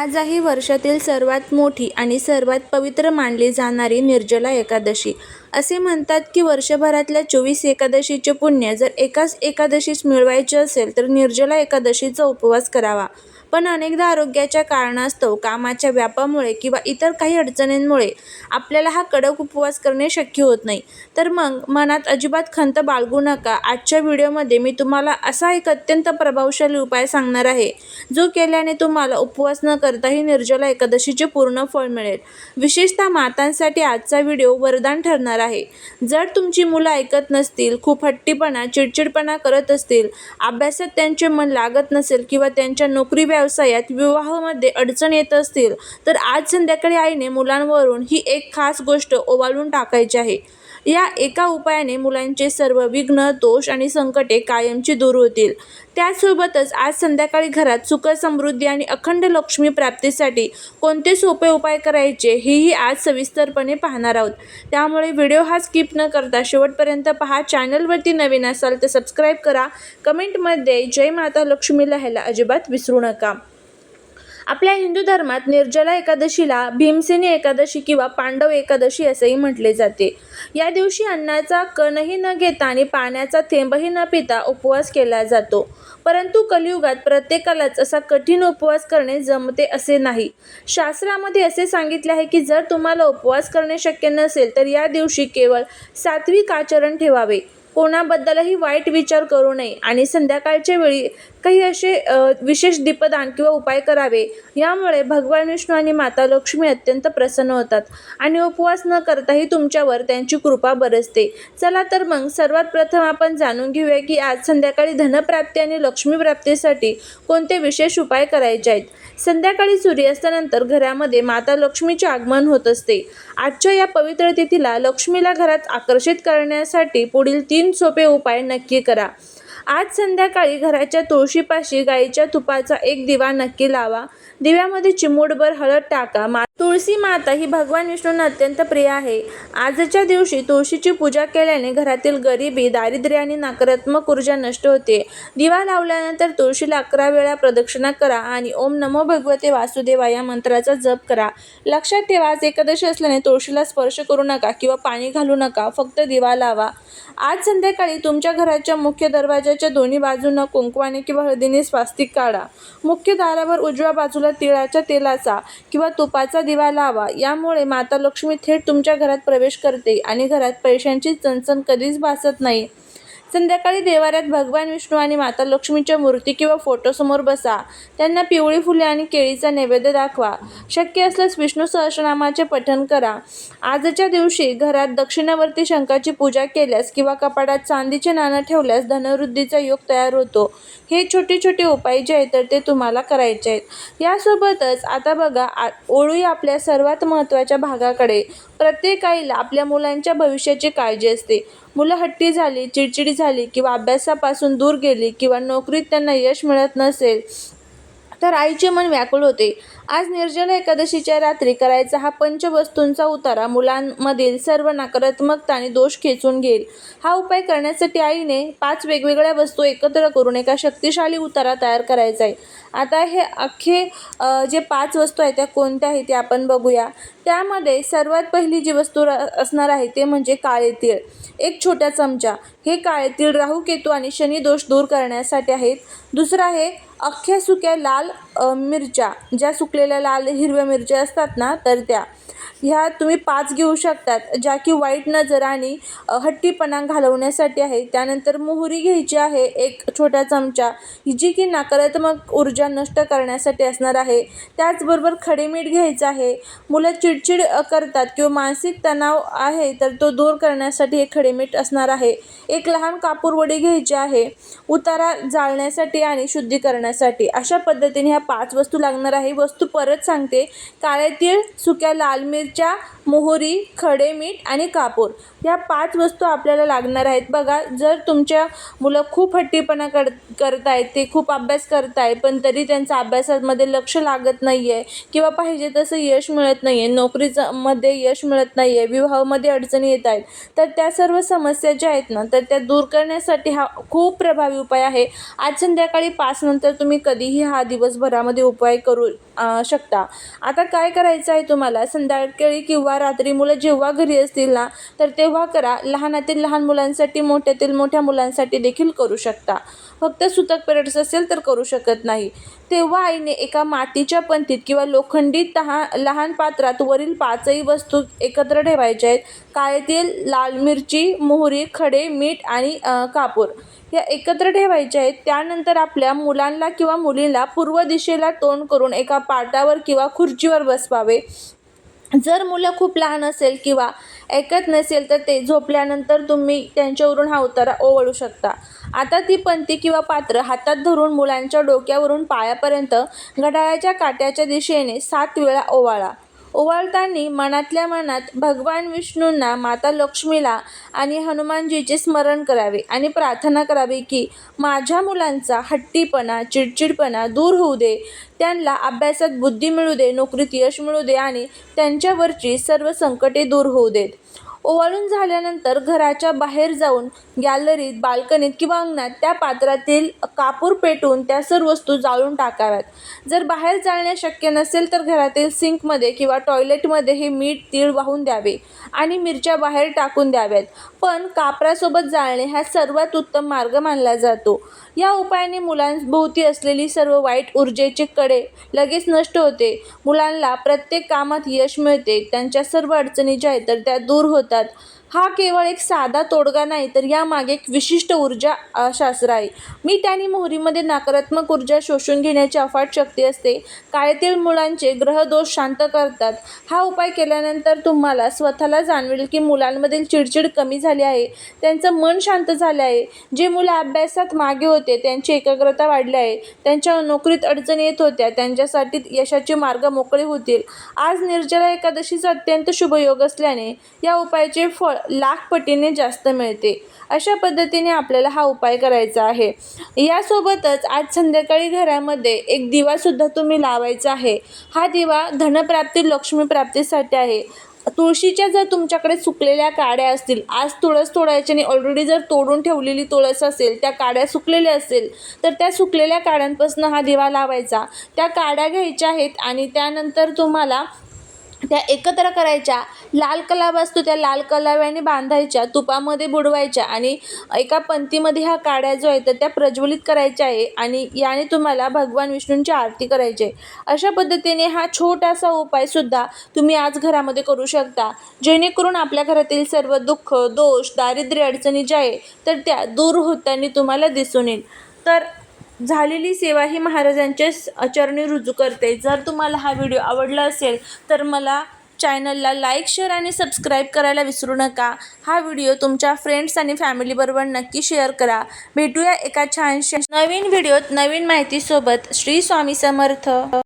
आज आहे वर्षातील सर्वात मोठी आणि सर्वात पवित्र मानली जाणारी निर्जला एकादशी. असे म्हणतात की वर्षभरातल्या 24 एकादशीचे पुण्य जर एकाच एकादशीस मिळवायचे असेल तर निर्जला एकादशीचा उपवास करावा. पण अनेकदा आरोग्याच्या कारणास्तव, कामाच्या व्यापामुळे किंवा इतर काही अडचणींमुळे आपल्याला हा कडक उपवास करणे शक्य होत नाही. तर मग मनात अजिबात खंत बाळगू नका. आजच्या व्हिडिओमध्ये मी तुम्हाला असा एक अत्यंत प्रभावशाली उपाय सांगणार आहे, जो केल्याने तुम्हाला उपवास न करताही निर्जला एकादशीचे पूर्ण फळ मिळेल. विशेषतः मातांसाठी आजचा व्हिडिओ वरदान ठरणार आहे. जर तुमची मुलं ऐकत नसतील, खूप हट्टीपणा, चिडचिडपणा करत असतील, अभ्यासात त्यांचे मन लागत नसेल किंवा त्यांच्या नोकरी, व्यवसायात, विवाहामध्ये अडचण येत असतील, तर आज संध्याकाळी आईने मुलांवरून ही एक खास गोष्ट ओवाळून टाकायची आहे. या एका उपायाने मुलांचे सर्व विघ्न, दोष आणि संकटे कायमची दूर होतील. त्यासोबतच आज संध्याकाळी घरात सुख, समृद्धी आणि अखंड लक्ष्मी प्राप्तीसाठी कोणते सोपे उपाय करायचे हेही आज सविस्तरपणे पाहणार आहोत. त्यामुळे व्हिडिओ हा स्किप न करता शेवटपर्यंत पहा. चॅनलवरती नवीन असाल तर सबस्क्राईब करा. कमेंटमध्ये जय माता लक्ष्मी लिहायला अजिबात विसरू नका. आपल्या हिंदू धर्मात निर्जला एकादशीला भीमसेनी एकादशी किंवा पांडव एकादशी असेही म्हटले जाते. या दिवशी अन्नाचा कणही न घेता आणि पाण्याचा थेंबही न पिता उपवास केला जातो. परंतु कलियुगात प्रत्येकालाच असा कठीण उपवास करणे जमते असे नाही. शास्त्रामध्ये असे सांगितले आहे की जर तुम्हाला उपवास करणे शक्य नसेल तर या दिवशी केवळ सात्विक आचरण ठेवावे, कोणाबद्दलही वाईट विचार करू नये आणि संध्याकाळच्या वेळी काही असे विशेष दीपदान किंवा उपाय करावे. यामुळे भगवान विष्णू आणि माता लक्ष्मी अत्यंत प्रसन्न होतात आणि उपवास न करताही तुमच्यावर त्यांची कृपा बरसते. चला तर मग सर्वात प्रथम आपण जाणून घेऊया की आज संध्याकाळी धनप्राप्ती आणि लक्ष्मी प्राप्तीसाठी कोणते विशेष उपाय करायचे आहेत. संध्याकाळी सूर्यास्तानंतर घरामध्ये माता लक्ष्मीचे आगमन होत असते. आजच्या या पवित्र तिथीला लक्ष्मीला घरात आकर्षित करण्यासाठी पुढील 3 सोपे उपाय नक्की करा. आज संध्याकाळी घराच्या तुळशीपाशी गाईच्या तुपाचा एक दिवा नक्की लावा. दिव्यामध्ये चिमूटभर हळद टाका. तुळशी माता ही भगवान विष्णूंना अत्यंत प्रिय आहे. आजच्या दिवशी तुळशीची पूजा केल्याने घरातील गरिबी, दारिद्र्य आणि नकारात्मक ऊर्जा नष्ट होते. दिवा लावल्यानंतर तुळशीला 11 वेळा प्रदक्षिणा करा आणि ओम नमो भगवते वासुदेवाय या मंत्राचा जप करा. लक्षात ठेवा, आज एकादशी असल्याने तुळशीला स्पर्श करू नका किंवा पाणी घालू नका, फक्त दिवा लावा. आज संध्याकाळी तुमच्या घराच्या मुख्य दरवाजाच्या दोन्ही बाजूंना कुंकवाने किंवा हळदीने स्वास्तिक काढा. मुख्य दारावर उजव्या बाजूला तिळाच्या तेलाचा किंवा तुपाचा दिवा लावा. यामुळे माता लक्ष्मी थेट तुमच्या घरात प्रवेश करते आणि घरात पैशांची चणचण कधीच भासत नाही. संध्याकाळी देवाऱ्यात भगवान विष्णू आणि माता लक्ष्मीच्या मूर्ती किंवा फोटोसमोर बसा. त्यांना पिवळी फुले आणि केळीचा नैवेद्य दाखवा. शक्य असल्यास विष्णू सहस्रनामाचे पठण करा. आजच्या दिवशी घरात दक्षिणावर्ती शंखाची पूजा केल्यास किंवा कपाटात चांदीचे नाणं ठेवल्यास धनवृद्धीचा योग तयार होतो. हे छोटे छोटे उपाय जे आहेत तर ते तुम्हाला करायचे आहेत. यासोबतच आता बघा, ओळूया आपल्या सर्वात महत्त्वाच्या भागाकडे. प्रत्येक आईला आपल्या मुलांच्या भविष्याची काळजी असते. मुलं हट्टी झाली, चिडचिडी झाली किंवा अभ्यासापासून दूर गेली किंवा नोकरीत त्यांना यश मिळत नसेल तर आईचे मन व्याकुळ होते. आज निर्जला एकादशीच्या रात्री करायचा हा पंचवस्तूंचा उतारा मुलांमधील सर्व नकारात्मकता आणि दोष खेचून घेईल. हा उपाय करण्यासाठी आईने 5 वेगवेगळ्या वस्तू एकत्र करून एका शक्तिशाली उतारा तयार करायचा आहे. आता हे अख्खे जे 5 वस्तू आहेत त्या कोणत्या आहेत ते आपण बघूया. त्यामध्ये सर्वात पहिली जी वस्तू असणार आहे ते म्हणजे काळे तीळ. 1 छोटा चमचा. हे काळे तीळ राहू, केतू आणि शनी दोष दूर करण्यासाठी आहेत. दुसरं आहे अख्ख्या सुक्या लाल मिरच्या, ज्या सुकलेल्या लाल हिरव्या मिरच्या असतात ना, तर त्या ह्या तुम्ही 5 घेऊ शकतात, ज्या की वाईट नजर आणि हट्टीपणा घालवण्यासाठी आहे. त्यानंतर मोहरी घ्यायची आहे 1 छोटा चमचा, जी की नकारात्मक ऊर्जा नष्ट करण्यासाठी असणार आहे. त्याचबरोबर खडे मीठ घ्यायचं आहे. मुलं चिडचिड करतात किंवा मानसिक तणाव आहे तर तो दूर करण्यासाठी हे खडे मीठ असणार आहे. 1 लहान कापूरवडी घ्यायची आहे उतारा जाळण्यासाठी आणि शुद्धी करण्यासाठी. अशा पद्धतीने ह्या 5 वस्तू लागणार आहे. वस्तू परत सांगते: काळे तीळ, सुक्या लाल मिरच्या, मोहरी, खडे मीठ आणि कापूर या 5 वस्तू आपल्याला लागणार आहेत. बघा, जर तुमच्या मुलं खूप हट्टीपणा करतायत, ते खूप अभ्यास करताय पण तरी त्यांचं अभ्यासामध्ये लक्ष लागत नाही आहे किंवा पाहिजे तसं यश मिळत नाही आहे, मध्ये यश मिळत नाही आहे, विवाहामध्ये अडचणी येत आहेत, तर त्या सर्व समस्या ज्या आहेत ना, तर त्या दूर करण्यासाठी हा खूप प्रभावी उपाय आहे. आज संध्याकाळी 5 नंतर तुम्ही कधीही हा दिवसभरामध्ये उपाय करू शकता. आता काय करायचं आहे तुम्हाला, संध्याकाळी किंवा रात्री मुलं जेव्हा घरी असतील ना, तर तेव्हा करा. लहानातील लहान मुलांसाठी, मोठ्यातील मोठ्या मुलांसाठी देखील करू शकता. फक्त सुतक पिरियड्स असेल तर करू शकत नाही. तेव्हा आईने एका मातीच्या पंतीत किंवा लोखंडी लहान पात्रात वरील 5ही वस्तू एकत्र ठेवायच्या आहेत. काळे तेल, लाल मिरची, मोहरी, खडे मीठ आणि कापूर या एकत्र ठेवायच्या आहेत. त्यानंतर आपल्या मुलांना किंवा मुलीला पूर्व दिशेला तोंड करून एका पाटावर किंवा खुर्चीवर बसवावे. जर मुलं खूप लहान असेल किंवा ऐकत नसेल तर ते झोपल्यानंतर तुम्ही त्यांच्यावरून हा उतारा ओवाळू शकता. आता ती पंती किंवा पात्र हातात धरून मुलांच्या डोक्यावरून पायापर्यंत घड्याळाच्या काट्याच्या दिशेने 7 वेळा ओवाळा. ओवाळताना मनातल्या मनात भगवान विष्णूंना, माता लक्ष्मीला आणि हनुमानजीचे स्मरण करावे आणि प्रार्थना करावी की माझ्या मुलांचा हट्टीपणा, चिडचिडपणा दूर होऊ दे, त्यांना अभ्यासात बुद्धी मिळू दे, नोकरीत यश मिळू दे आणि त्यांच्यावरची सर्व संकटे दूर होऊ देत. ओवाळून झाल्यानंतर घराच्या बाहेर जाऊन गॅलरीत, बाल्कनीत किंवा अंगणात त्या पात्रातील कापूर पेटवून त्या सर्व वस्तू जाळून टाकाव्यात. जर बाहेर जाळणे शक्य नसेल तर घरातील सिंकमध्ये किंवा टॉयलेटमध्ये हे मीठ, तीळ वाहून द्यावे आणि मिरच्या बाहेर टाकून द्याव्यात. पण कापरासोबत जाळणे हा सर्वात उत्तम मार्ग मानला जातो. या उपायाने मुलांभोवती असलेली सर्व वाईट ऊर्जेचे कडे लगेच नष्ट होते. मुलांना प्रत्येक कामात यश मिळते. त्यांच्या सर्व अडचणी ज्या आहेत तर त्या दूर होतात. हा केवळ एक साधा तोडगा नाही, तर यामागे एक विशिष्ट ऊर्जा शास्त्र आहे. मीठ आणि मोहरीमध्ये नकारात्मक ऊर्जा शोषून घेण्याची अफाट शक्ती असते. काळे तीळ मुलांचे ग्रहदोष शांत करतात. हा उपाय केल्यानंतर तुम्हाला स्वतःला जाणवेल की मुलांमधील चिडचिड कमी झाली आहे, त्यांचं मन शांत झालं आहे. जे मुलं अभ्यासात मागे होते त्यांची एकाग्रता वाढली आहे, त्यांच्या नोकरीत अडचणी येत होत्या, त्यांच्यासाठी यशाचे मार्ग मोकळे होतील. आज निर्जला एकादशीचा अत्यंत शुभ योग असल्याने या उपायाचे फळ लाख पटीने जास्त मिळते. अशा पद्धतीने आपल्याला हा उपाय करायचा आहे. यासोबतच आज संध्याकाळी घरामध्ये एक दिवा सुद्धा तुम्ही लावायचा आहे. हा दिवा धनप्राप्ती, लक्ष्मीप्राप्तीसाठी आहे. तुळशीच्या जर तुमच्याकडे सुकलेल्या काड्या असतील, आज तुळस तोडायची आणि ऑलरेडी जर तोडून ठेवलेली तुळस असेल, त्या काड्या सुकलेल्या असेल तर त्या सुकलेल्या काड्यांपासून हा दिवा लावायचा. त्या काड्या घ्यायच्या आहेत आणि त्यानंतर तुम्हाला त्या एकत्र करायच्या. लाल कलावा असतो, त्या लाल कलाव्याने बांधायच्या, तुपामध्ये बुडवायच्या आणि एका पंतीमध्ये ह्या काड्या जो आहे तर त्या प्रज्वलित करायच्या आहे आणि याने तुम्हाला भगवान विष्णूंची आरती करायची आहे. अशा पद्धतीने हा छोटासा उपायसुद्धा तुम्ही आज घरामध्ये करू शकता, जेणेकरून आपल्या घरातील सर्व दुःख, दोष, दारिद्र्य, अडचणी ज्या आहे तर त्या दूर होताना तुम्हाला दिसून येईल. तर झालेली सेवा ही महाराजांच्या चरणी रुजू करते. जर तुम्हाला हा व्हिडिओ आवडला असेल तर मला चॅनलला लाईक, शेअर आणि सबस्क्राईब करायला विसरू नका. हा व्हिडिओ तुमच्या फ्रेंड्स आणि फॅमिलीबरोबर नक्की शेअर करा. भेटूया एका छानशा नवीन व्हिडिओत नवीन माहितीसोबत. श्री स्वामी समर्थ.